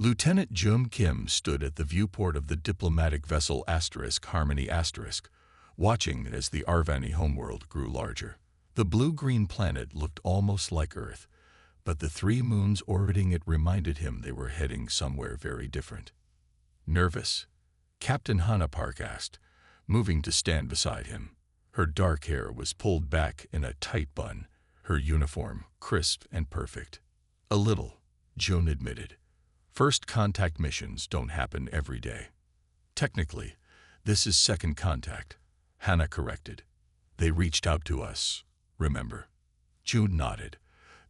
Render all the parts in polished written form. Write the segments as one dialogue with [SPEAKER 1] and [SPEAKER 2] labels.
[SPEAKER 1] Lieutenant Jum Kim stood at the viewport of the diplomatic vessel Harmony *, watching as the Arvani homeworld grew larger. The blue-green planet looked almost like Earth, but the 3 moons orbiting it reminded him they were heading somewhere very different. Nervous? Captain Hannah Park asked, moving to stand beside him. Her dark hair was pulled back in a tight bun, her uniform crisp and perfect. A little, June admitted. First contact missions don't happen every day. Technically, this is second contact, Hannah corrected. They reached out to us, remember? June nodded.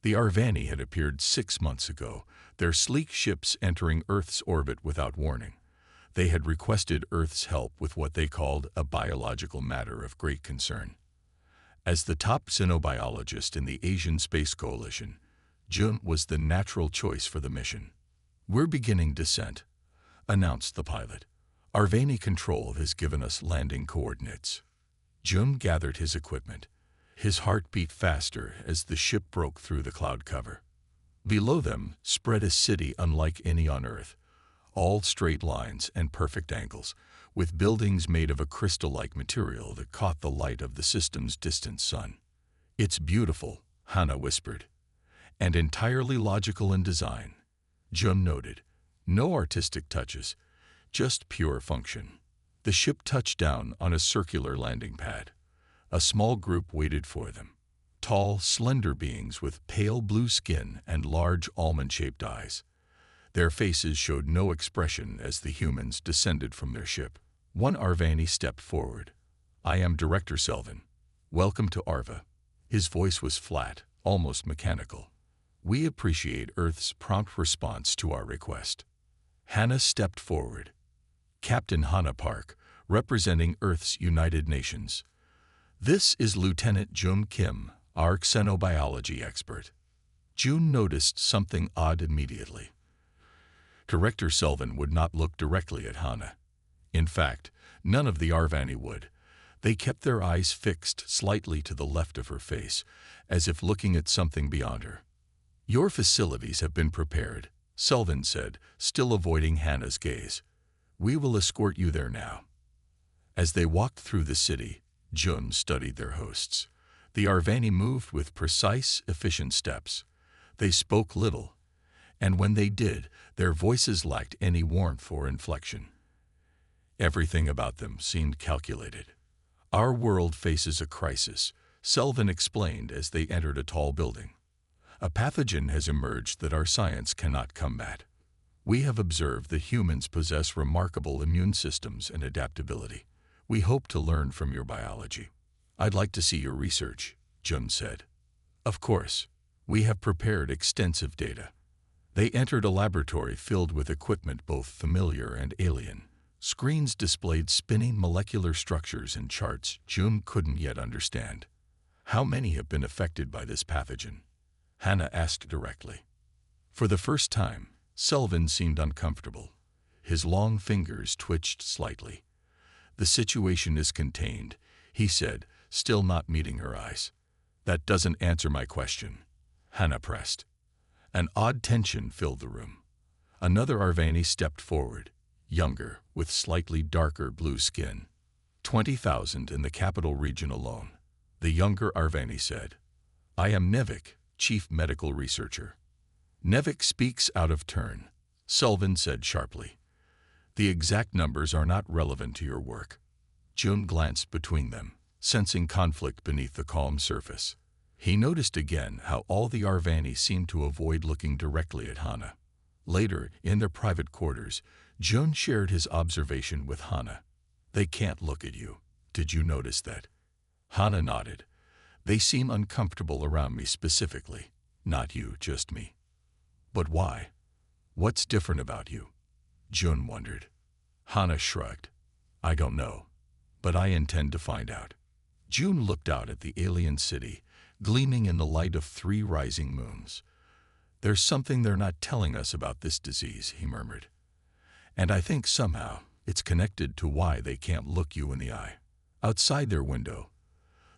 [SPEAKER 1] The Arvani had appeared 6 months ago, their sleek ships entering Earth's orbit without warning. They had requested Earth's help with what they called a biological matter of great concern. As the top xenobiologist in the Asian Space Coalition, Jun was the natural choice for the mission. "We're beginning descent," announced the pilot. "Arvani Control has given us landing coordinates." Jun gathered his equipment. His heart beat faster as the ship broke through the cloud cover. Below them spread a city unlike any on Earth, all straight lines and perfect angles, with buildings made of a crystal-like material that caught the light of the system's distant sun. "It's beautiful," Hannah whispered, "and entirely logical in design," Jun noted. "No artistic touches, just pure function." The ship touched down on a circular landing pad. A small group waited for them. Tall, slender beings with pale blue skin and large almond-shaped eyes. Their faces showed no expression as the humans descended from their ship. One Arvani stepped forward. "I am Director Selvin. Welcome to Arva." His voice was flat, almost mechanical. "We appreciate Earth's prompt response to our request." Hannah stepped forward. "Captain Hannah Park, representing Earth's United Nations. This is Lieutenant Jun Kim, our xenobiology expert." June noticed something odd immediately. Director Selvin would not look directly at Hannah. In fact, none of the Arvani would. They kept their eyes fixed slightly to the left of her face, as if looking at something beyond her. "Your facilities have been prepared," Selvin said, still avoiding Hannah's gaze. "We will escort you there now." As they walked through the city, Jun studied their hosts. The Arvani moved with precise, efficient steps. They spoke little, and when they did, their voices lacked any warmth or inflection. Everything about them seemed calculated. "Our world faces a crisis," Selvin explained as they entered a tall building. "A pathogen has emerged that our science cannot combat. We have observed that humans possess remarkable immune systems and adaptability. We hope to learn from your biology." "I'd like to see your research," Jun said. "Of course. We have prepared extensive data." They entered a laboratory filled with equipment both familiar and alien. Screens displayed spinning molecular structures and charts Jun couldn't yet understand. "How many have been affected by this pathogen?" Hannah asked directly. For the first time, Selvin seemed uncomfortable. His long fingers twitched slightly. "The situation is contained," he said, still not meeting her eyes. "That doesn't answer my question," Hannah pressed. An odd tension filled the room. Another Arvani stepped forward, younger, with slightly darker blue skin. 20,000 in the capital region alone, the younger Arvani said. "I am Nevik, Chief Medical Researcher." "Nevik speaks out of turn," Selvin said sharply. "The exact numbers are not relevant to your work." Jun glanced between them, sensing conflict beneath the calm surface. He noticed again how all the Arvani seemed to avoid looking directly at Hannah. Later, in their private quarters, Jun shared his observation with Hannah. "They can't look at you. Did you notice that?" Hannah nodded. "They seem uncomfortable around me specifically. Not you, just me." "But why? What's different about you?" Jun wondered. Hannah shrugged. "I don't know, but I intend to find out." Jun looked out at the alien city, gleaming in the light of 3 rising moons. "There's something they're not telling us about this disease," he murmured. "And I think somehow it's connected to why they can't look you in the eye." Outside their window,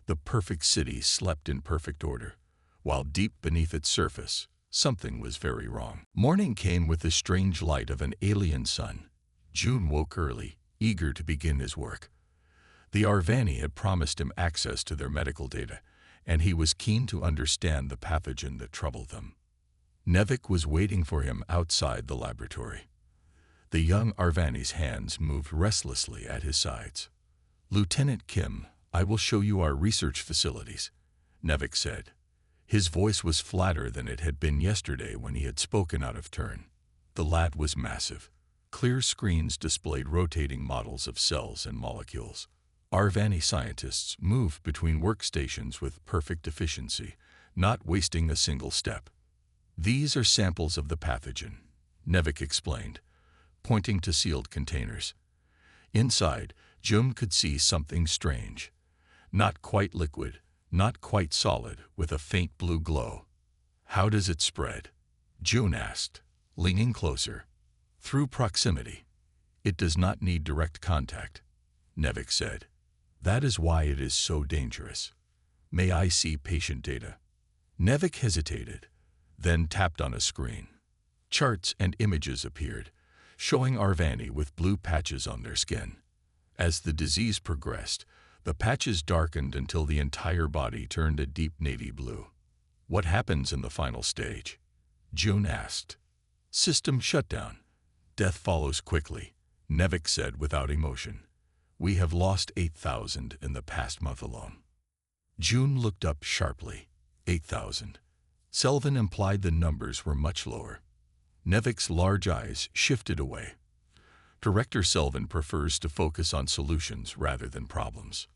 [SPEAKER 1] the perfect city slept in perfect order, while deep beneath its surface, Something was very wrong. Morning came with the strange light of an alien sun. June woke early, eager to begin his work. The Arvani had promised him access to their medical data, and he was keen to understand the pathogen that troubled them. Nevik was waiting for him outside the laboratory. The young Arvani's hands moved restlessly at his sides. "Lieutenant Kim, I will show you our research facilities," Nevik said. His voice was flatter than it had been yesterday when he had spoken out of turn. The lab was massive. Clear screens displayed rotating models of cells and molecules. Arvani scientists moved between workstations with perfect efficiency, not wasting a single step. "These are samples of the pathogen," Nevik explained, pointing to sealed containers. Inside, June could see something strange. Not quite liquid, not quite solid, with a faint blue glow. "How does it spread?" June asked, leaning closer. "Through proximity. It does not need direct contact," Nevik said. "That is why it is so dangerous. May I see patient data?" Nevik hesitated, then tapped on a screen. Charts and images appeared, showing Arvani with blue patches on their skin. As the disease progressed, the patches darkened until the entire body turned a deep navy blue. "What happens in the final stage?" June asked. "System shutdown. Death follows quickly," Nevik said without emotion. "We have lost 8,000 in the past month alone." June looked up sharply. 8,000. Selvin implied the numbers were much lower. Nevik's large eyes shifted away. Director Selvin prefers to focus on solutions rather than problems.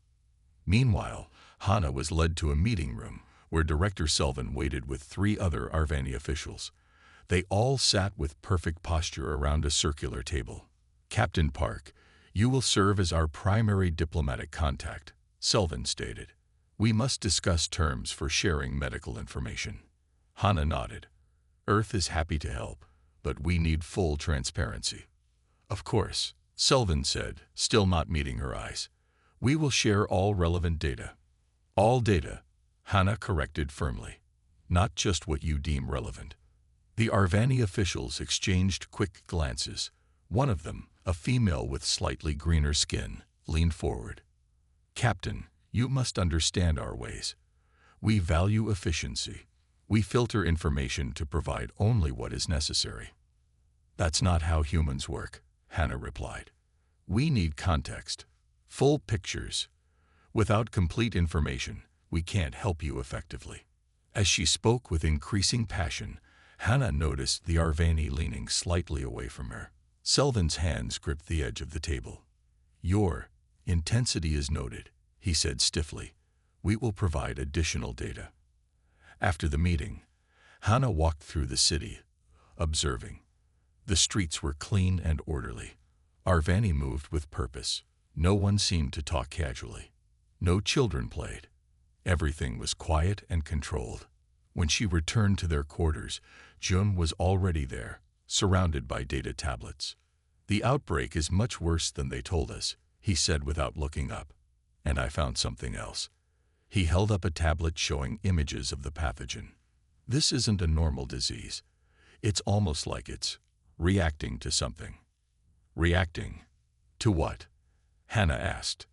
[SPEAKER 1] Meanwhile, Hana was led to a meeting room where Director Selvin waited with 3 other Arvani officials. They all sat with perfect posture around a circular table. "Captain Park, you will serve as our primary diplomatic contact," Selvin stated. "We must discuss terms for sharing medical information." Hana nodded. "Earth is happy to help, but we need full transparency." "Of course," Selvin said, still not meeting her eyes. "We will share all relevant data." "All data," Hana corrected firmly. "Not just what you deem relevant." The Arvani officials exchanged quick glances. One of them, a female with slightly greener skin, leaned forward. "Captain, you must understand our ways. We value efficiency. We filter information to provide only what is necessary." "That's not how humans work," Hana replied. "We need context, full pictures. Without complete information, we can't help you effectively." As she spoke with increasing passion, Hana noticed the Arvani leaning slightly away from her. Selvin's hands gripped the edge of the table. "Your intensity is noted," he said stiffly. "We will provide additional data." After the meeting, Hana walked through the city, observing. The streets were clean and orderly. Arvani moved with purpose. No one seemed to talk casually. No children played. Everything was quiet and controlled. When she returned to their quarters, Jun was already there, surrounded by data tablets. "The outbreak is much worse than they told us," he said without looking up. "And I found something else." He held up a tablet showing images of the pathogen. "This isn't a normal disease. It's almost like it's reacting to something." "Reacting? To what?" Hana asked.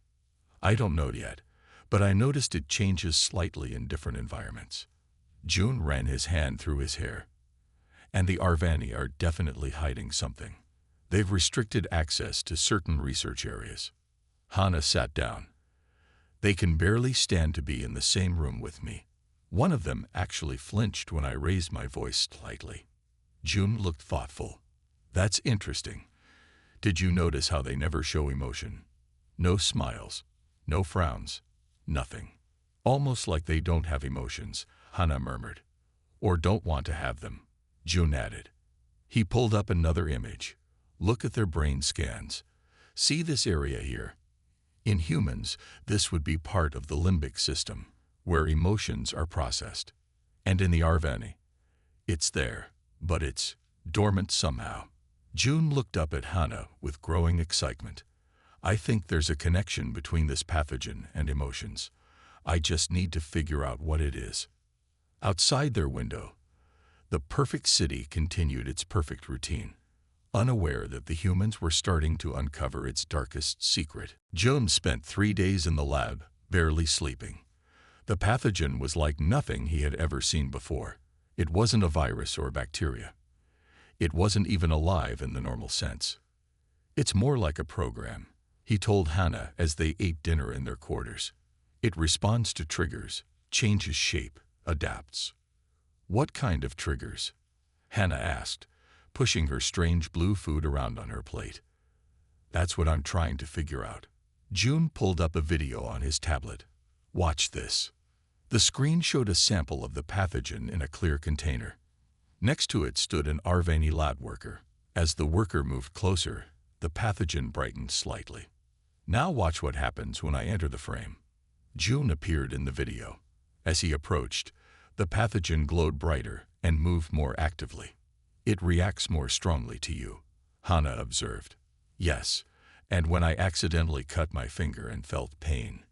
[SPEAKER 1] "I don't know yet, but I noticed it changes slightly in different environments." June ran his hand through his hair. "And the Arvani are definitely hiding something. They've restricted access to certain research areas." Hana sat down. "They can barely stand to be in the same room with me. One of them actually flinched when I raised my voice slightly." June looked thoughtful. "That's interesting. Did you notice how they never show emotion? No smiles, no frowns, nothing. Almost like they don't have emotions," Hana murmured. "Or don't want to have them," June added. He pulled up another image. "Look at their brain scans. See this area here? In humans, this would be part of the limbic system, where emotions are processed. And in the Arvani, it's there, but it's dormant somehow." June looked up at Hana with growing excitement. "I think there's a connection between this pathogen and emotions. I just need to figure out what it is." Outside their window, The perfect city continued its perfect routine, unaware that the humans were starting to uncover its darkest secret. June spent 3 days in the lab, barely sleeping. The pathogen was like nothing he had ever seen before. It wasn't a virus or bacteria. It wasn't even alive in the normal sense. It's more like a program, he told Hannah as they ate dinner in their quarters. It responds to triggers, changes shape, adapts. What kind of triggers? Hannah asked, pushing her strange blue food around on her plate. That's what I'm trying to figure out. June pulled up a video on his tablet. Watch this. The screen showed a sample of the pathogen in a clear container. Next to it stood an Arvani lab worker. As the worker moved closer, the pathogen brightened slightly. Now watch what happens when I enter the frame. June appeared in the video. As he approached, the pathogen glowed brighter and moved more actively. It reacts more strongly to you, Hannah observed. Yes, and when I accidentally cut my finger and felt pain.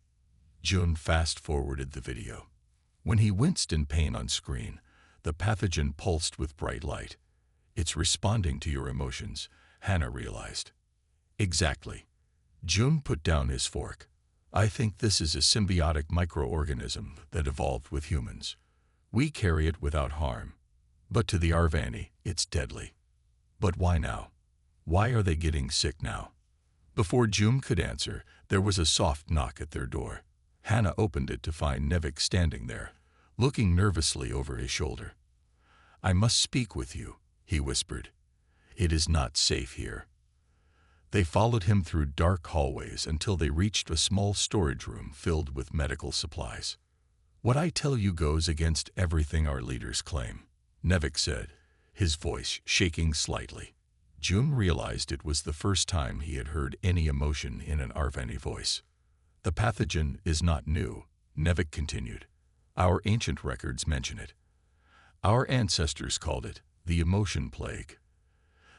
[SPEAKER 1] June fast-forwarded the video. When he winced in pain on screen, the pathogen pulsed with bright light. It's responding to your emotions, Hannah realized. Exactly. June put down his fork. I think this is a symbiotic microorganism that evolved with humans. We carry it without harm. But to the Arvani, it's deadly. But why now? Why are they getting sick now? Before June could answer, there was a soft knock at their door. Hannah opened it to find Nevik standing there, looking nervously over his shoulder. I must speak with you, he whispered. It is not safe here. They followed him through dark hallways until they reached a small storage room filled with medical supplies. What I tell you goes against everything our leaders claim, Nevik said, his voice shaking slightly. June realized it was the first time he had heard any emotion in an Arvani voice. The pathogen is not new, Nevik continued. Our ancient records mention it. Our ancestors called it the emotion plague.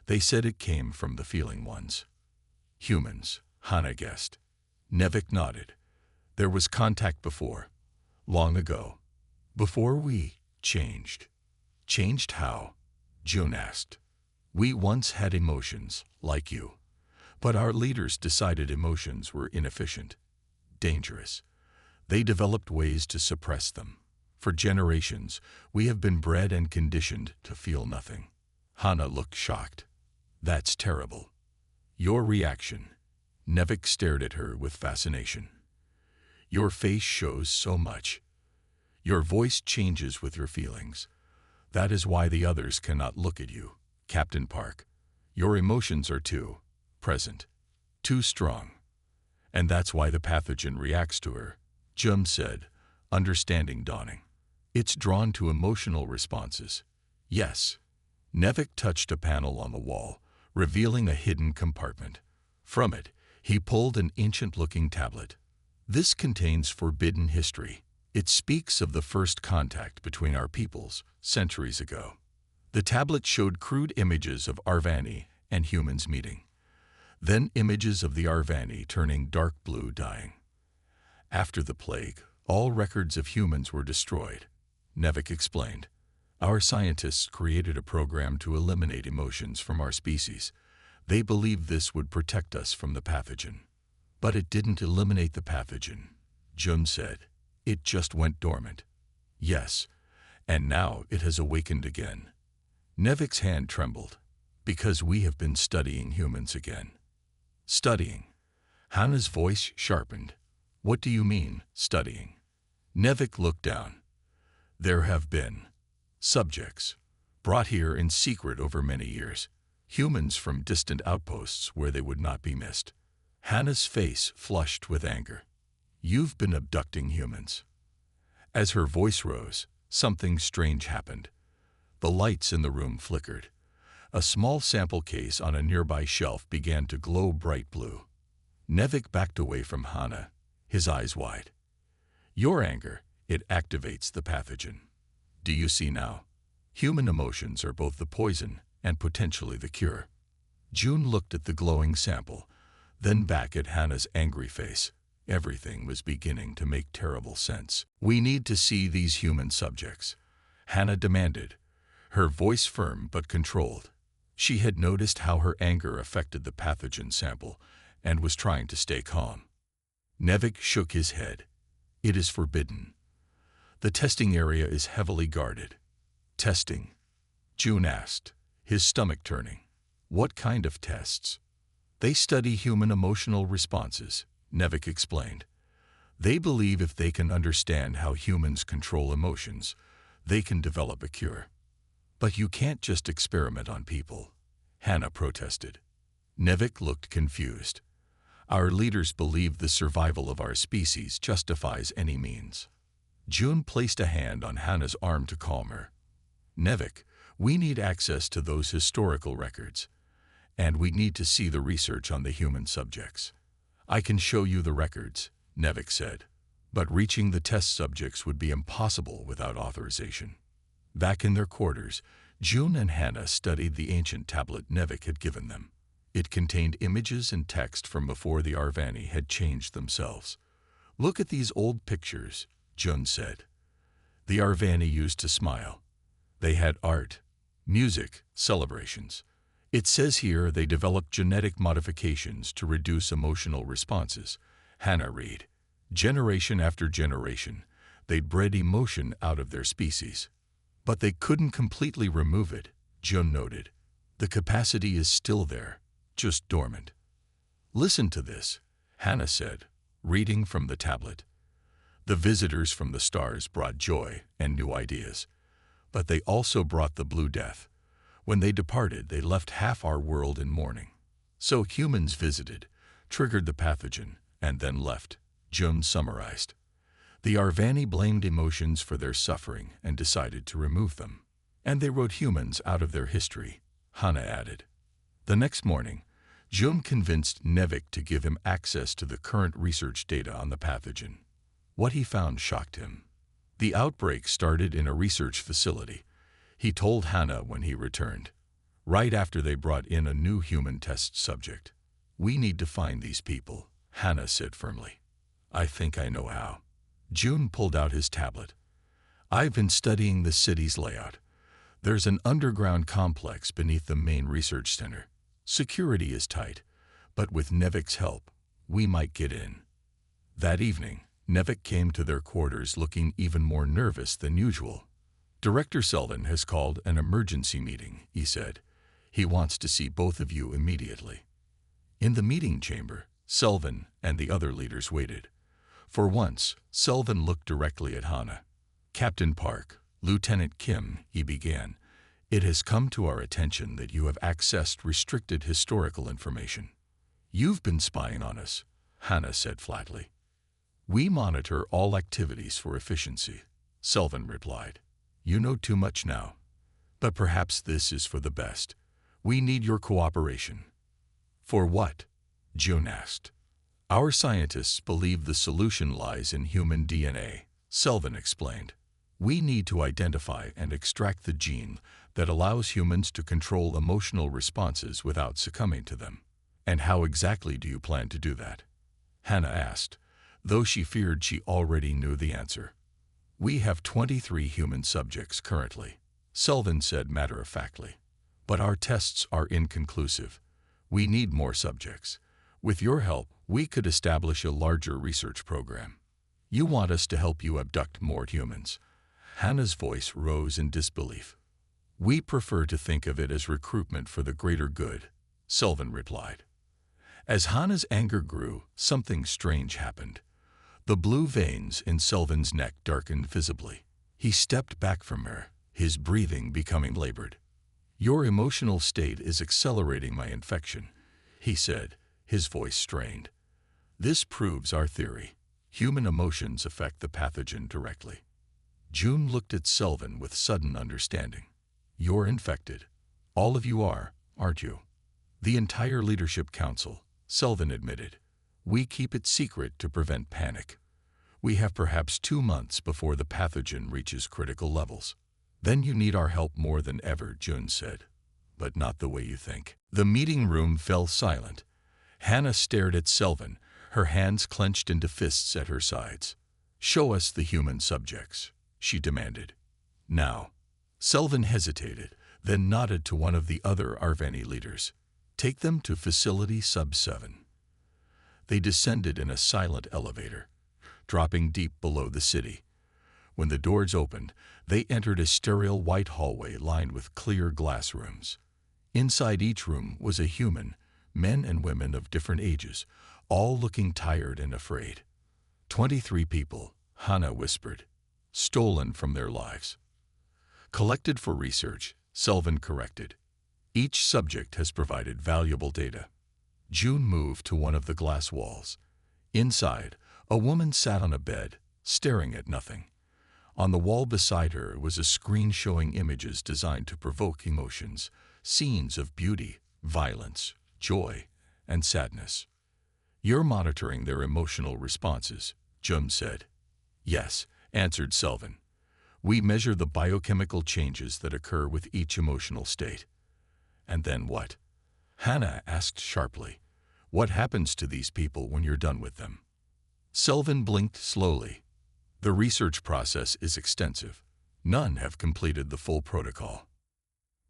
[SPEAKER 1] They said it came from the feeling ones. Humans, Hannah guessed. Nevik nodded. There was contact before, long ago. Before we changed. Changed how? June asked. We once had emotions, like you. But our leaders decided emotions were inefficient, dangerous. They developed ways to suppress them. For generations, we have been bred and conditioned to feel nothing. Hannah looked shocked. That's terrible. Your reaction. Nevik stared at her with fascination. Your face shows so much. Your voice changes with your feelings. That is why the others cannot look at you, Captain Park. Your emotions are too present, too strong. And that's why the pathogen reacts to her, Jum said, understanding dawning. It's drawn to emotional responses. Yes. Nevik touched a panel on the wall, revealing a hidden compartment. From it, he pulled an ancient-looking tablet. This contains forbidden history. It speaks of the first contact between our peoples, centuries ago. The tablet showed crude images of Arvani and humans meeting. Then images of the Arvani turning dark blue, dying. After the plague, all records of humans were destroyed, Nevik explained. Our scientists created a program to eliminate emotions from our species. They believed this would protect us from the pathogen. But it didn't eliminate the pathogen, Jun said. It just went dormant. Yes, and now it has awakened again. Nevik's hand trembled. Because we have been studying humans again. Studying. Hannah's voice sharpened. What do you mean, studying? Nevik looked down. There have been subjects brought here in secret over many years. Humans from distant outposts where they would not be missed. Hannah's face flushed with anger. You've been abducting humans. As her voice rose, something strange happened. The lights in the room flickered. A small sample case on a nearby shelf began to glow bright blue. Nevik backed away from Hannah, his eyes wide. Your anger, it activates the pathogen. Do you see now? Human emotions are both the poison and potentially the cure. June looked at the glowing sample, then back at Hannah's angry face. Everything was beginning to make terrible sense. We need to see these human subjects, Hannah demanded, her voice firm but controlled. She had noticed how her anger affected the pathogen sample and was trying to stay calm. Nevik shook his head. It is forbidden. The testing area is heavily guarded. Testing? June asked, his stomach turning. What kind of tests? They study human emotional responses, Nevik explained. They believe if they can understand how humans control emotions, they can develop a cure. But you can't just experiment on people, Hannah protested. Nevik looked confused. Our leaders believe the survival of our species justifies any means. June placed a hand on Hannah's arm to calm her. Nevik, we need access to those historical records, and we need to see the research on the human subjects. I can show you the records, Nevik said, but reaching the test subjects would be impossible without authorization. Back in their quarters, June and Hannah studied the ancient tablet Nevik had given them. It contained images and text from before the Arvani had changed themselves. Look at these old pictures, June said. The Arvani used to smile. They had art, music, celebrations. It says here they developed genetic modifications to reduce emotional responses. Hannah read. Generation after generation, they'd bred emotion out of their species. But they couldn't completely remove it, June noted. The capacity is still there, just dormant. Listen to this, Hannah said, reading from the tablet. The visitors from the stars brought joy and new ideas, but they also brought the Blue Death. When they departed, they left half our world in mourning. So humans visited, triggered the pathogen, and then left, June summarized. The Arvani blamed emotions for their suffering and decided to remove them. And they wrote humans out of their history, Hannah added. The next morning, June convinced Nevik to give him access to the current research data on the pathogen. What he found shocked him. The outbreak started in a research facility, he told Hannah when he returned, right after they brought in a new human test subject. We need to find these people, Hannah said firmly. I think I know how. June pulled out his tablet. I've been studying the city's layout. There's an underground complex beneath the main research center. Security is tight, but with Nevik's help, we might get in. That evening, Nevik came to their quarters looking even more nervous than usual. Director Selvin has called an emergency meeting, he said. He wants to see both of you immediately. In the meeting chamber, Selvin and the other leaders waited. For once, Selvin looked directly at Hannah. Captain Park, Lieutenant Kim, he began, it has come to our attention that you have accessed restricted historical information. You've been spying on us, Hannah said flatly. We monitor all activities for efficiency, Selvin replied. You know too much now. But perhaps this is for the best. We need your cooperation. For what? June asked. Our scientists believe the solution lies in human DNA, Selvin explained. We need to identify and extract the gene that allows humans to control emotional responses without succumbing to them. And how exactly do you plan to do that? Hannah asked, though she feared she already knew the answer. We have 23 human subjects currently, Selvin said matter-of-factly. But our tests are inconclusive. We need more subjects. With your help, we could establish a larger research program. You want us to help you abduct more humans. Hannah's voice rose in disbelief. We prefer to think of it as recruitment for the greater good, Selvin replied. As Hannah's anger grew, something strange happened. The blue veins in Selvin's neck darkened visibly. He stepped back from her, his breathing becoming labored. Your emotional state is accelerating my infection, he said, his voice strained. This proves our theory. Human emotions affect the pathogen directly. June looked at Selvin with sudden understanding. You're infected. All of you are, aren't you? The entire leadership council, Selvin admitted. We keep it secret to prevent panic. We have perhaps 2 months before the pathogen reaches critical levels. Then you need our help more than ever, June said. But not the way you think. The meeting room fell silent. Hannah stared at Selvin, her hands clenched into fists at her sides. Show us the human subjects, she demanded. Now. Selvin hesitated, then nodded to one of the other Arvani leaders. Take them to Facility Sub-7. They descended in a silent elevator, dropping deep below the city. When the doors opened, they entered a sterile white hallway lined with clear glass rooms. Inside each room was a human, men and women of different ages, all looking tired and afraid. 23 people, Hannah whispered, stolen from their lives. Collected for research, Selvin corrected. Each subject has provided valuable data. June moved to one of the glass walls. Inside, a woman sat on a bed, staring at nothing. On the wall beside her was a screen showing images designed to provoke emotions, scenes of beauty, violence, joy, and sadness. You're monitoring their emotional responses, June said. Yes, answered Selvin. We measure the biochemical changes that occur with each emotional state. And then what? Hannah asked sharply. What happens to these people when you're done with them? Selvin blinked slowly. The research process is extensive. None have completed the full protocol.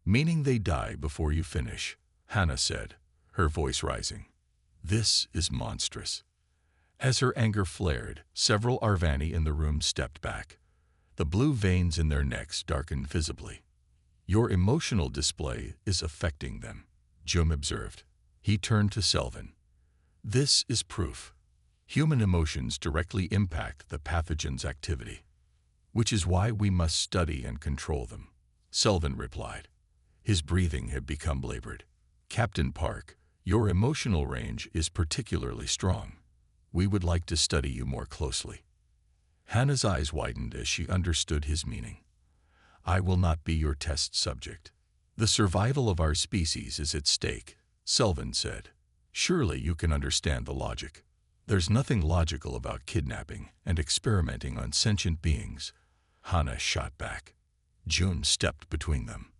[SPEAKER 1] Meaning they die before you finish, Hannah said, her voice rising. This is monstrous. As her anger flared, several Arvani in the room stepped back. The blue veins in their necks darkened visibly. Your emotional display is affecting them, Jum observed. He turned to Selvin. This is proof. Human emotions directly impact the pathogen's activity, which is why we must study and control them, Selvin replied. His breathing had become labored. Captain Park, your emotional range is particularly strong. We would like to study you more closely. Hannah's eyes widened as she understood his meaning. I will not be your test subject. The survival of our species is at stake, Selvin said. Surely you can understand the logic. There's nothing logical about kidnapping and experimenting on sentient beings. Hannah shot back. June stepped between them.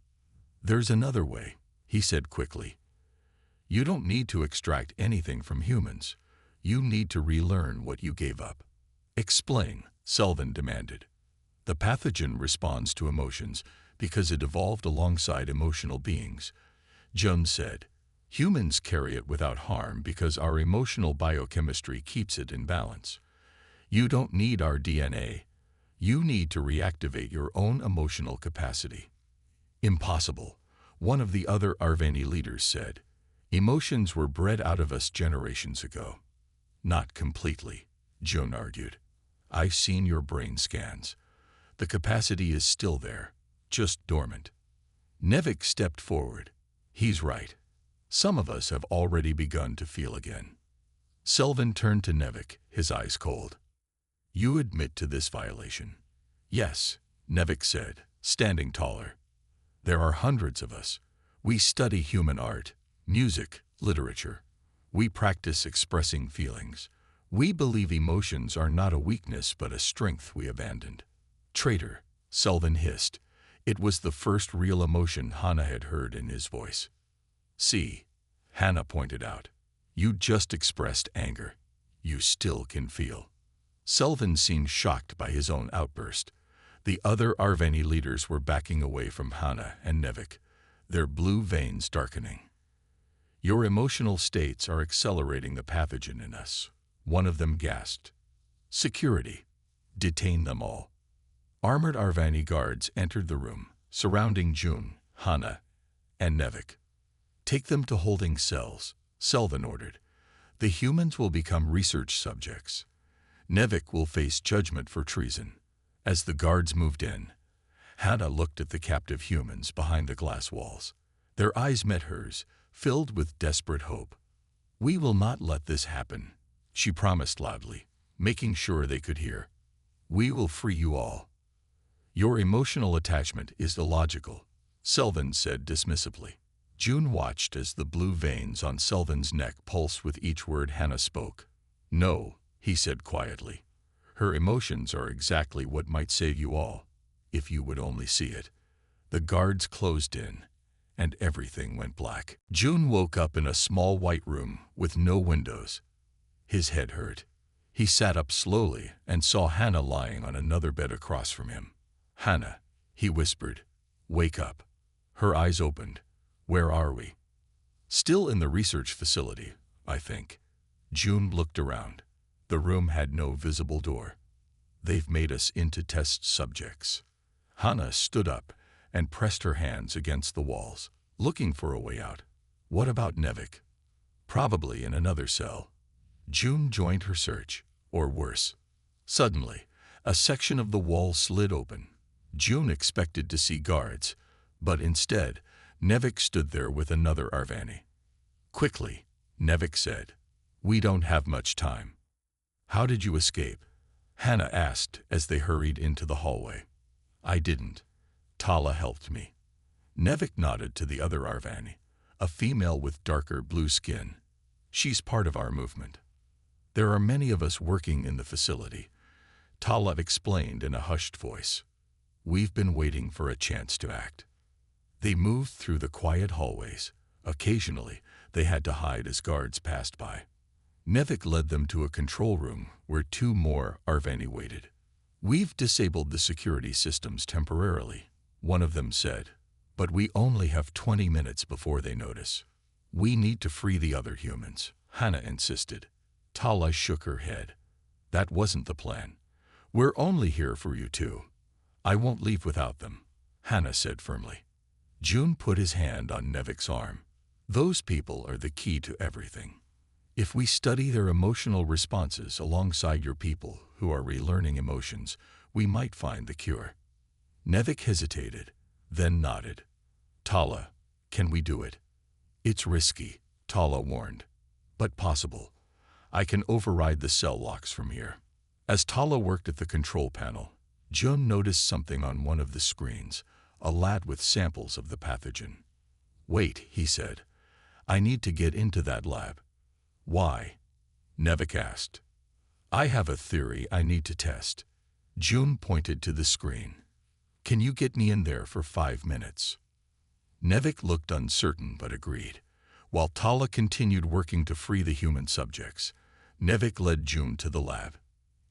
[SPEAKER 1] There's another way, he said quickly. You don't need to extract anything from humans. You need to relearn what you gave up. Explain, Selvin demanded. The pathogen responds to emotions because it evolved alongside emotional beings. June said, humans carry it without harm because our emotional biochemistry keeps it in balance. You don't need our DNA. You need to reactivate your own emotional capacity. Impossible, one of the other Arvani leaders said. Emotions were bred out of us generations ago. Not completely, June argued. I've seen your brain scans. The capacity is still there, just dormant. Nevik stepped forward. He's right. Some of us have already begun to feel again. Selvin turned to Nevik, his eyes cold. You admit to this violation? Yes, Nevik said, standing taller. There are hundreds of us. We study human art, music, literature. We practice expressing feelings. We believe emotions are not a weakness but a strength we abandoned. Traitor, Selvin hissed. It was the first real emotion Hannah had heard in his voice. See, Hannah pointed out. You just expressed anger. You still can feel. Selvin seemed shocked by his own outburst. The other Arvani leaders were backing away from Hannah and Nevik, their blue veins darkening. Your emotional states are accelerating the pathogen in us, one of them gasped. Security. Detain them all. Armored Arvani guards entered the room, surrounding June, Hannah, and Nevik. Take them to holding cells, Selvin ordered. The humans will become research subjects. Nevik will face judgment for treason. As the guards moved in, Hannah looked at the captive humans behind the glass walls. Their eyes met hers, filled with desperate hope. We will not let this happen, she promised loudly, making sure they could hear. We will free you all. Your emotional attachment is illogical, Selvin said dismissively. June watched as the blue veins on Selvin's neck pulsed with each word Hannah spoke. No, he said quietly. Her emotions are exactly what might save you all, if you would only see it. The guards closed in, and everything went black. June woke up in a small white room with no windows. His head hurt. He sat up slowly and saw Hannah lying on another bed across from him. Hannah, he whispered, Wake up. Her eyes opened. Where are we? Still in the research facility, I think. June looked around. The room had no visible door. They've made us into test subjects. Hannah stood up and pressed her hands against the walls, looking for a way out. What about Nevik? Probably in another cell. June joined her search, or worse. Suddenly, a section of the wall slid open. June expected to see guards, but instead, Nevik stood there with another Arvani. Quickly, Nevik said, "We don't have much time." "How did you escape?" Hannah asked as they hurried into the hallway. "I didn't. Tala helped me." Nevik nodded to the other Arvani, a female with darker blue skin. "She's part of our movement. There are many of us working in the facility," Tala explained in a hushed voice. "We've been waiting for a chance to act." They moved through the quiet hallways. Occasionally, they had to hide as guards passed by. Nevik led them to a control room where two more Arvani waited. "We've disabled the security systems temporarily," one of them said, "but we only have 20 minutes before they notice. We need to free the other humans," Hannah insisted. Tala shook her head. "That wasn't the plan. We're only here for you two. I won't leave without them," Hannah said firmly. June put his hand on Nevik's arm. "Those people are the key to everything. If we study their emotional responses alongside your people who are relearning emotions, we might find the cure." Nevik hesitated, then nodded. "Tala, can we do it?" "It's risky," Tala warned, "but possible. I can override the cell locks from here." As Tala worked at the control panel, June noticed something on one of the screens, a lab with samples of the pathogen. "Wait," he said. "I need to get into that lab." "Why?" Nevik asked. "I have a theory I need to test." June pointed to the screen. "Can you get me in there for 5 minutes?" Nevik looked uncertain but agreed. While Tala continued working to free the human subjects, Nevik led June to the lab.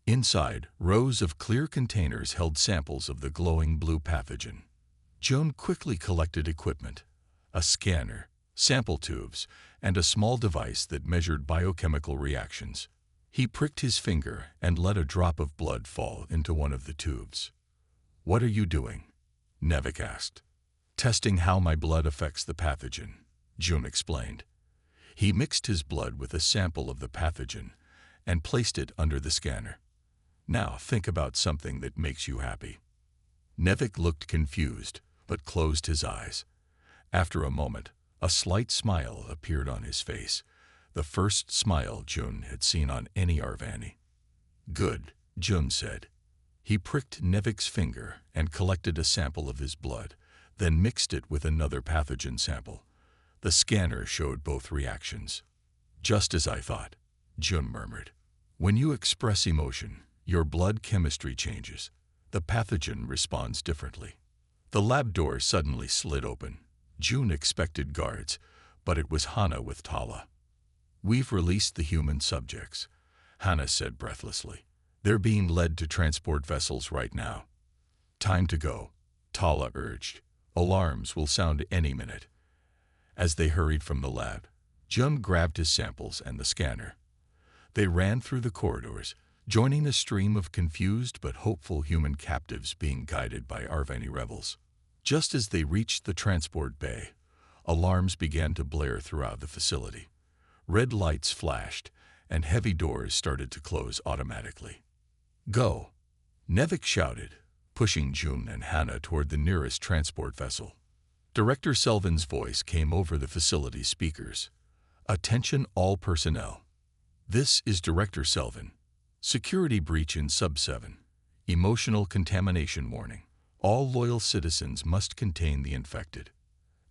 [SPEAKER 1] Inside, rows of clear containers held samples of the glowing blue pathogen. June quickly collected equipment: a scanner, sample tubes, and a small device that measured biochemical reactions. He pricked his finger and let a drop of blood fall into one of the tubes. "What are you doing?" Nevik asked. "Testing how my blood affects the pathogen," June explained. He mixed his blood with a sample of the pathogen and placed it under the scanner. "Now think about something that makes you happy." Nevik looked confused, but closed his eyes. After a moment, a slight smile appeared on his face, the first smile June had seen on any Arvani. "Good," June said. He pricked Nevik's finger and collected a sample of his blood, then mixed it with another pathogen sample. The scanner showed both reactions. "Just as I thought," June murmured. "When you express emotion, your blood chemistry changes. The pathogen responds differently." The lab door suddenly slid open. June expected guards, but it was Hannah with Tala. "We've released the human subjects," Hannah said breathlessly. "They're being led to transport vessels right now." "Time to go," Tala urged. "Alarms will sound any minute." As they hurried from the lab, June grabbed his samples and the scanner. They ran through the corridors, joining a stream of confused but hopeful human captives being guided by Arvani rebels. Just as they reached the transport bay, alarms began to blare throughout the facility. Red lights flashed, and heavy doors started to close automatically. "Go!" Nevik shouted, pushing June and Hannah toward the nearest transport vessel. Director Selvin's voice came over the facility speakers. "Attention all personnel. This is Director Selvin. Security breach in Sub-7. Emotional contamination warning. All loyal citizens must contain the infected."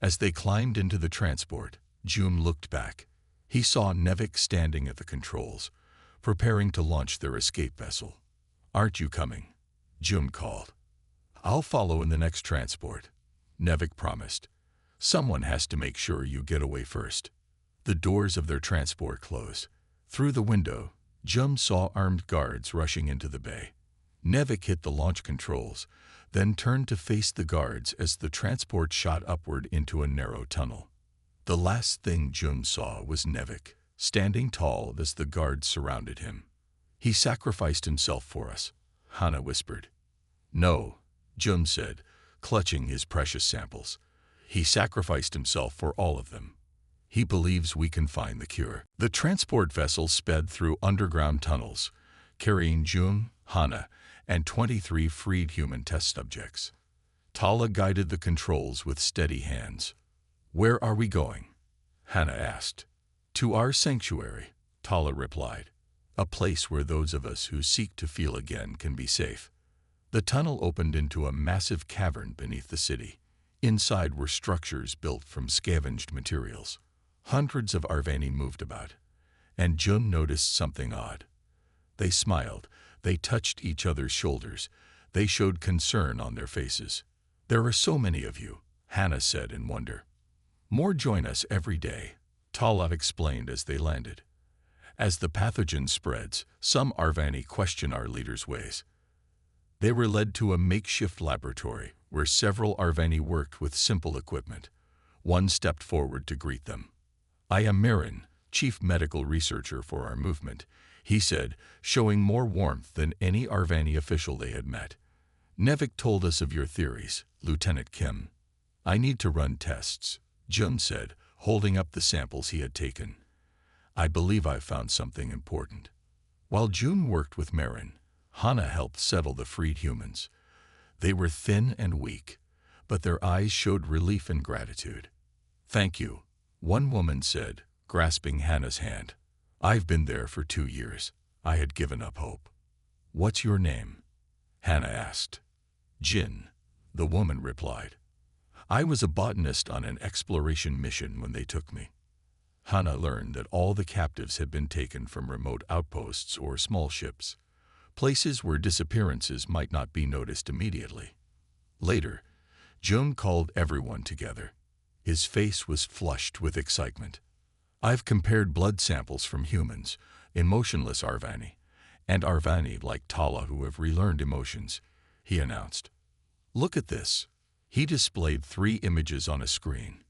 [SPEAKER 1] As they climbed into the transport, June looked back. He saw Nevik standing at the controls, preparing to launch their escape vessel. "Aren't you coming?" June called. "I'll follow in the next transport," Nevik promised. "Someone has to make sure you get away first." The doors of their transport closed. Through the window, June saw armed guards rushing into the bay. Nevik hit the launch controls, then turned to face the guards as the transport shot upward into a narrow tunnel. The last thing Jun saw was Nevik, standing tall as the guards surrounded him. "He sacrificed himself for us," Hana whispered. "No," Jun said, clutching his precious samples. "He sacrificed himself for all of them. He believes we can find the cure." The transport vessel sped through underground tunnels, carrying Jun, Hana, and 23 freed human test subjects. Tala guided the controls with steady hands. "Where are we going?" Hana asked. "To our sanctuary," Tala replied. "A place where those of us who seek to feel again can be safe." The tunnel opened into a massive cavern beneath the city. Inside were structures built from scavenged materials. Hundreds of Arvani moved about, and Jun noticed something odd. They smiled, they touched each other's shoulders, they showed concern on their faces. "There are so many of you," Hana said in wonder. "More join us every day," Tala explained as they landed. "As the pathogen spreads, some Arvani question our leaders' ways." They were led to a makeshift laboratory where several Arvani worked with simple equipment. One stepped forward to greet them. "I am Marin, chief medical researcher for our movement," he said, showing more warmth than any Arvani official they had met. "Nevik told us of your theories, Lieutenant Kim." "I need to run tests," Jun said, holding up the samples he had taken. "I believe I've found something important." While Jun worked with Marin, Hana helped settle the freed humans. They were thin and weak, but their eyes showed relief and gratitude. "Thank you," one woman said, grasping Hana's hand. "I've been there for 2 years. I had given up hope." "What's your name?" Hana asked. "Jin," the woman replied. "I was a botanist on an exploration mission when they took me." Hana learned that all the captives had been taken from remote outposts or small ships, places where disappearances might not be noticed immediately. Later, Jun called everyone together. His face was flushed with excitement. "I've compared blood samples from humans, emotionless Arvani, and Arvani like Tala who have relearned emotions," he announced. "Look at this." He displayed 3 images on a screen.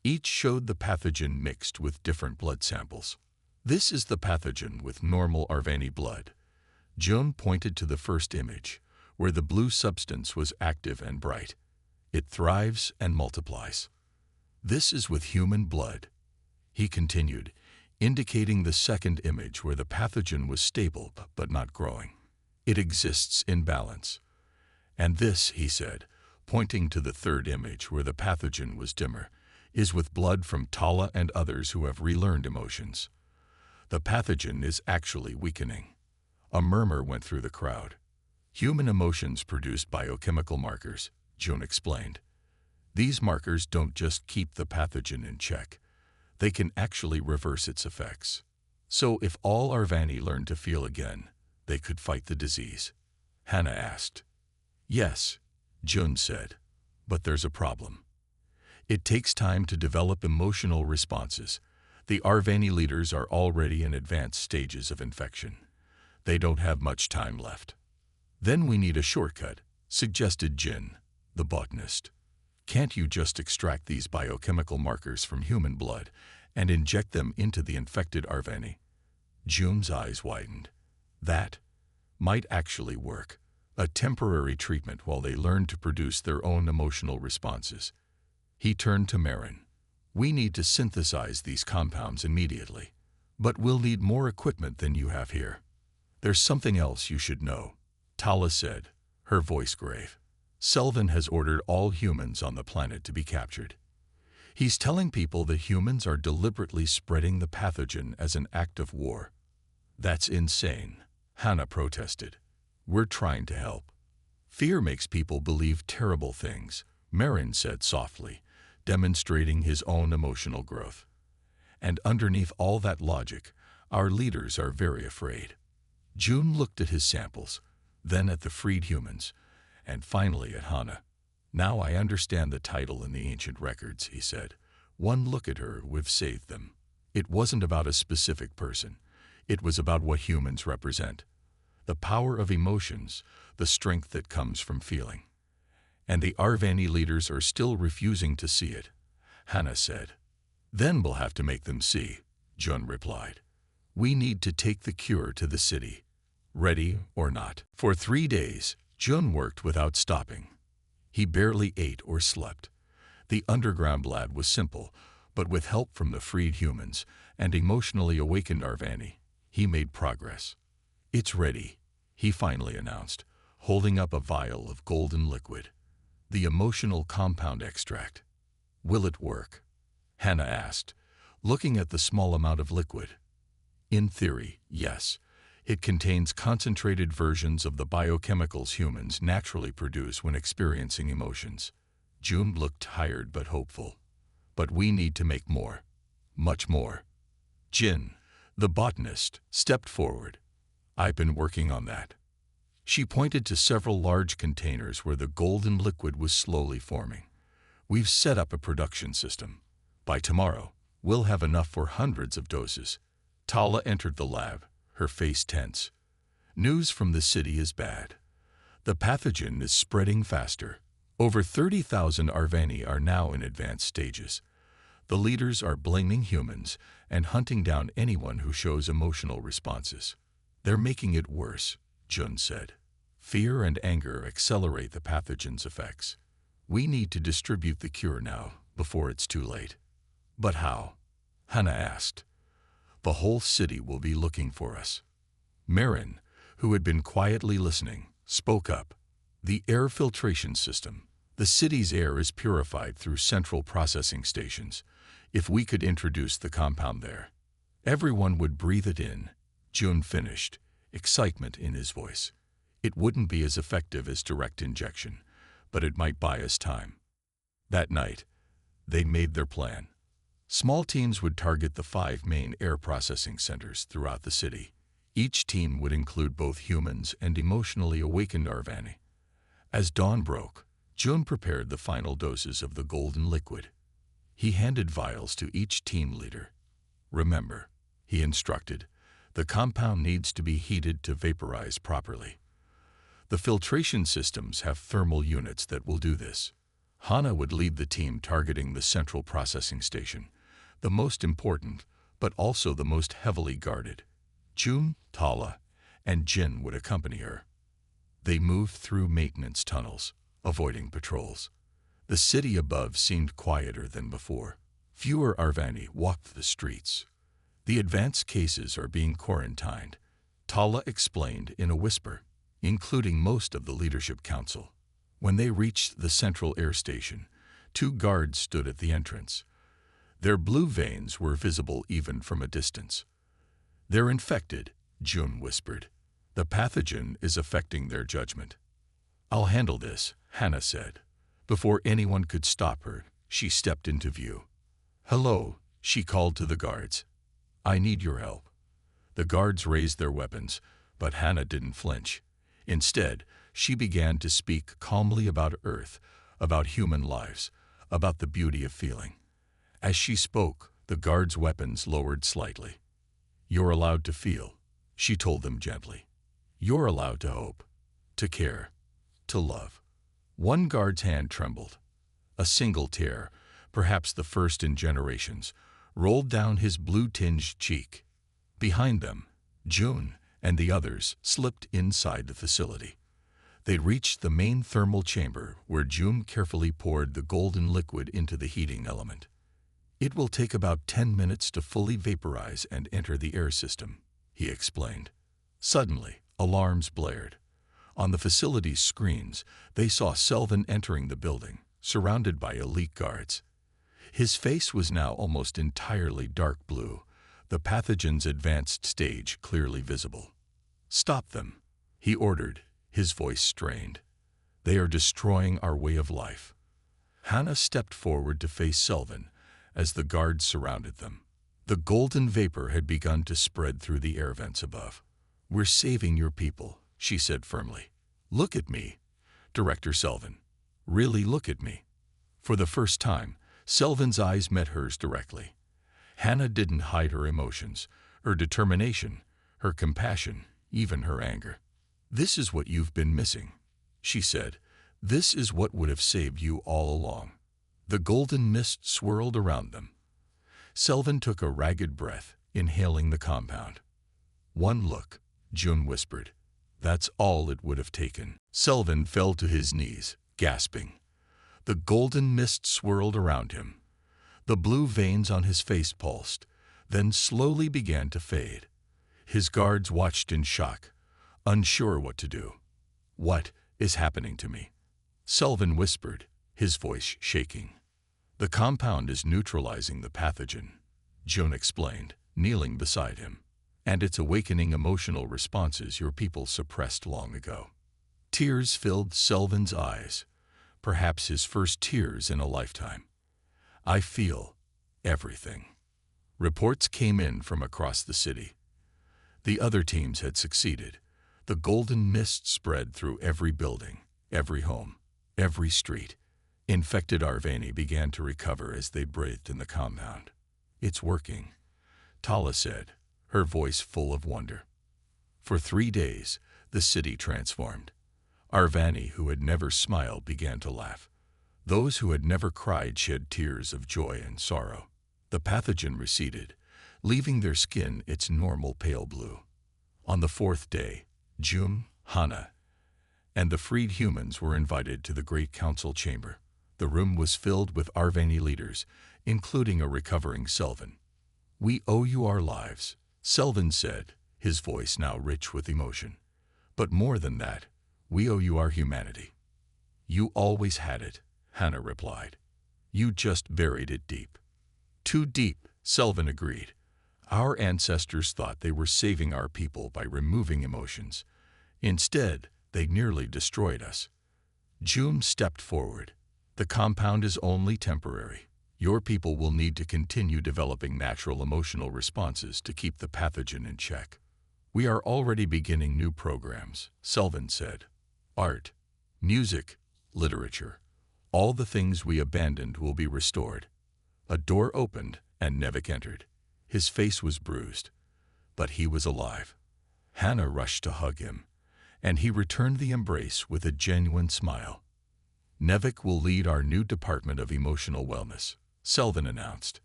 [SPEAKER 1] Each showed the pathogen mixed with different blood samples. "This is the pathogen with normal Arvani blood." Jun pointed to the first image, where the blue substance was active and bright. "It thrives and multiplies." "This is with human blood," he continued, indicating the second image where the pathogen was stable but not growing. "It exists in balance." "And this," he said, pointing to the third image where the pathogen was dimmer, "is with blood from Tala and others who have relearned emotions. The pathogen is actually weakening." A murmur went through the crowd. "Human emotions produce biochemical markers," Jun explained. "These markers don't just keep the pathogen in check. They can actually reverse its effects. So if all Arvani learned to feel again, they could fight the disease." Hana asked. "Yes," Jun said, "but there's a problem. It takes time to develop emotional responses. The Arvani leaders are already in advanced stages of infection. They don't have much time left." "Then we need a shortcut," suggested Jin, the botanist. "Can't you just extract these biochemical markers from human blood and inject them into the infected Arvani?" Jun's eyes widened. "That might actually work. A temporary treatment while they learn to produce their own emotional responses." He turned to Marin. "We need to synthesize these compounds immediately, but we'll need more equipment than you have here." "There's something else you should know," Tala said, her voice grave. "Selvin has ordered all humans on the planet to be captured. He's telling people that humans are deliberately spreading the pathogen as an act of war." "That's insane," Hana protested. "We're trying to help." "Fear makes people believe terrible things," Marin said softly, demonstrating his own emotional growth. "And underneath all that logic, our leaders are very afraid." Jun looked at his samples, then at the freed humans, and finally at Hana. "Now I understand the title in the ancient records," he said. "One look at her, we've saved them." It wasn't about a specific person. It was about what humans represent. The power of emotions, the strength that comes from feeling. And the Arvani leaders are still refusing to see it, Hannah said. Then we'll have to make them see, Jun replied. We need to take the cure to the city, ready or not. For 3 days, Jun worked without stopping. He barely ate or slept. The underground lab was simple, but with help from the freed humans and emotionally awakened Arvani, he made progress. It's ready, he finally announced, holding up a vial of golden liquid. The emotional compound extract. Will it work? Hannah asked, looking at the small amount of liquid. In theory, yes. It contains concentrated versions of the biochemicals humans naturally produce when experiencing emotions. June looked tired but hopeful. But we need to make more. Much more. Jin, the botanist, stepped forward. I've been working on that. She pointed to several large containers where the golden liquid was slowly forming. We've set up a production system. By tomorrow, we'll have enough for hundreds of doses. Tala entered the lab, her face tense. News from the city is bad. The pathogen is spreading faster. Over 30,000 Arvani are now in advanced stages. The leaders are blaming humans and hunting down anyone who shows emotional responses. They're making it worse, Jun said. Fear and anger accelerate the pathogen's effects. We need to distribute the cure now, before it's too late. But how? Hannah asked. The whole city will be looking for us. Marin, who had been quietly listening, spoke up. The air filtration system. The city's air is purified through central processing stations. If we could introduce the compound there, everyone would breathe it in. Jun finished, excitement in his voice. It wouldn't be as effective as direct injection, but it might buy us time. That night, they made their plan. Small teams would target the 5 main air processing centers throughout the city. Each team would include both humans and emotionally awakened Arvani. As dawn broke, Jun prepared the final doses of the golden liquid. He handed vials to each team leader. Remember, he instructed, the compound needs to be heated to vaporize properly. The filtration systems have thermal units that will do this. Hannah would lead the team targeting the central processing station, the most important, but also the most heavily guarded. Jun, Tala, and Jin would accompany her. They moved through maintenance tunnels, avoiding patrols. The city above seemed quieter than before. Fewer Arvani walked the streets. The advanced cases are being quarantined, Tala explained in a whisper, including most of the leadership council. When they reached the central air station, 2 guards stood at the entrance. Their blue veins were visible even from a distance. They're infected, Jun whispered. The pathogen is affecting their judgment. I'll handle this, Hannah said. Before anyone could stop her, she stepped into view. Hello, she called to the guards. I need your help. The guards raised their weapons, but Hannah didn't flinch. Instead, she began to speak calmly about Earth, about human lives, about the beauty of feeling. As she spoke, the guards' weapons lowered slightly. You're allowed to feel, she told them gently. You're allowed to hope, to care, to love. One guard's hand trembled. A single tear, perhaps the first in generations, rolled down his blue-tinged cheek. Behind them, Jun and the others slipped inside the facility. They reached the main thermal chamber where Jun carefully poured the golden liquid into the heating element. It will take about 10 minutes to fully vaporize and enter the air system, he explained. Suddenly, alarms blared. On the facility's screens, they saw Selvin entering the building, surrounded by elite guards. His face was now almost entirely dark blue, the pathogen's advanced stage clearly visible. Stop them, he ordered, his voice strained. They are destroying our way of life. Hannah stepped forward to face Selvin as the guards surrounded them. The golden vapor had begun to spread through the air vents above. We're saving your people, she said firmly. Look at me, Director Selvin. Really look at me. For the first time, Selvin's eyes met hers directly. Hannah didn't hide her emotions, her determination, her compassion, even her anger. "This is what you've been missing," she said. "This is what would have saved you all along." The golden mist swirled around them. Selvin took a ragged breath, inhaling the compound. "One look," June whispered. "That's all it would have taken." Selvin fell to his knees, gasping. The golden mist swirled around him. The blue veins on his face pulsed, then slowly began to fade. His guards watched in shock, unsure what to do. "What is happening to me?" Selvin whispered, his voice shaking. "The compound is neutralizing the pathogen," June explained, kneeling beside him. "And it's awakening emotional responses your people suppressed long ago." Tears filled Selvin's eyes, perhaps his first tears in a lifetime. "I feel everything." Reports came in from across the city. The other teams had succeeded. The golden mist spread through every building, every home, every street. Infected Arvani began to recover as they breathed in the compound. "It's working," Tala said, her voice full of wonder. For 3 days, the city transformed. Arvani, who had never smiled, began to laugh. Those who had never cried shed tears of joy and sorrow. The pathogen receded, leaving their skin its normal pale blue. On the 4th day, June, Hana, and the freed humans were invited to the Great Council chamber. The room was filled with Arvani leaders, including a recovering Selvin. "We owe you our lives," Selvin said, his voice now rich with emotion. "But more than that, we owe you our humanity." "You always had it," Hana replied. "You just buried it deep." "Too deep," Selvin agreed. "Our ancestors thought they were saving our people by removing emotions. Instead, they nearly destroyed us." June stepped forward. "The compound is only temporary. Your people will need to continue developing natural emotional responses to keep the pathogen in check." "We are already beginning new programs," Selvin said. "Art, music, literature. All the things we abandoned will be restored." A door opened and Nevik entered. His face was bruised, but he was alive. Hana rushed to hug him, and he returned the embrace with a genuine smile. "Nevik will lead our new department of emotional wellness," Selvin announced.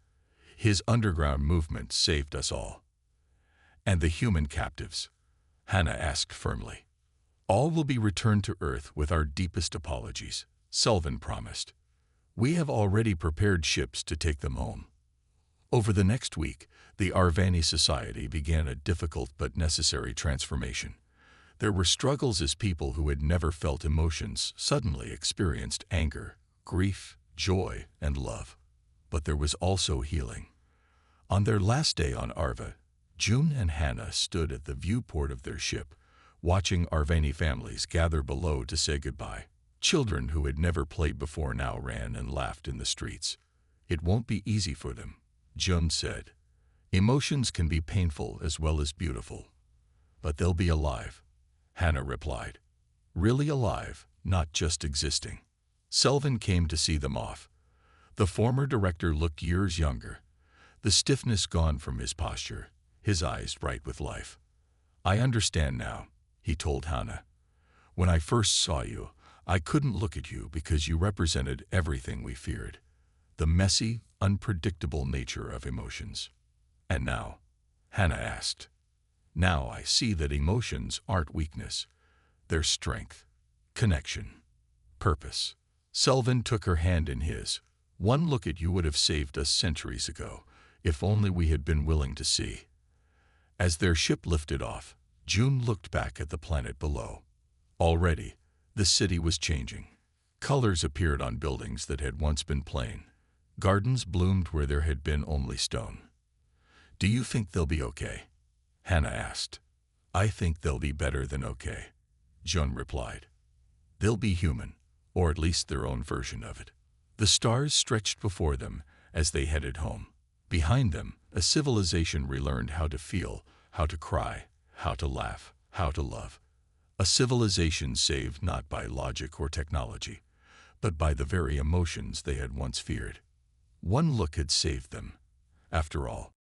[SPEAKER 1] "His underground movement saved us all." "And the human captives?" Hana asked firmly. "All will be returned to Earth with our deepest apologies," Selvin promised. "We have already prepared ships to take them home." Over the next week, the Arvani society began a difficult but necessary transformation. There were struggles as people who had never felt emotions suddenly experienced anger, grief, joy, and love. But there was also healing. On their last day on Arva, June and Hana stood at the viewport of their ship, watching Arvani families gather below to say goodbye. Children who had never played before now ran and laughed in the streets. "It won't be easy for them," June said. "Emotions can be painful as well as beautiful." "But they'll be alive," Hana replied. "Really alive, not just existing." Selvin came to see them off. The former director looked years younger, the stiffness gone from his posture, his eyes bright with life. "I understand now," he told Hana. "When I first saw you, I couldn't look at you because you represented everything we feared. The messy, unpredictable nature of emotions." "And now?" Hana asked. "Now I see that emotions aren't weakness. They're strength, connection, purpose." Selvin took her hand in his. "One look at you would have saved us centuries ago, if only we had been willing to see." As their ship lifted off, June looked back at the planet below. Already, the city was changing. Colors appeared on buildings that had once been plain. Gardens bloomed where there had been only stone. "Do you think they'll be okay?" Hana asked. "I think they'll be better than okay," June replied. "They'll be human, or at least their own version of it." The stars stretched before them as they headed home. Behind them, a civilization relearned how to feel, how to cry, how to laugh, how to love. A civilization saved not by logic or technology, but by the very emotions they had once feared. One look had saved them. After all,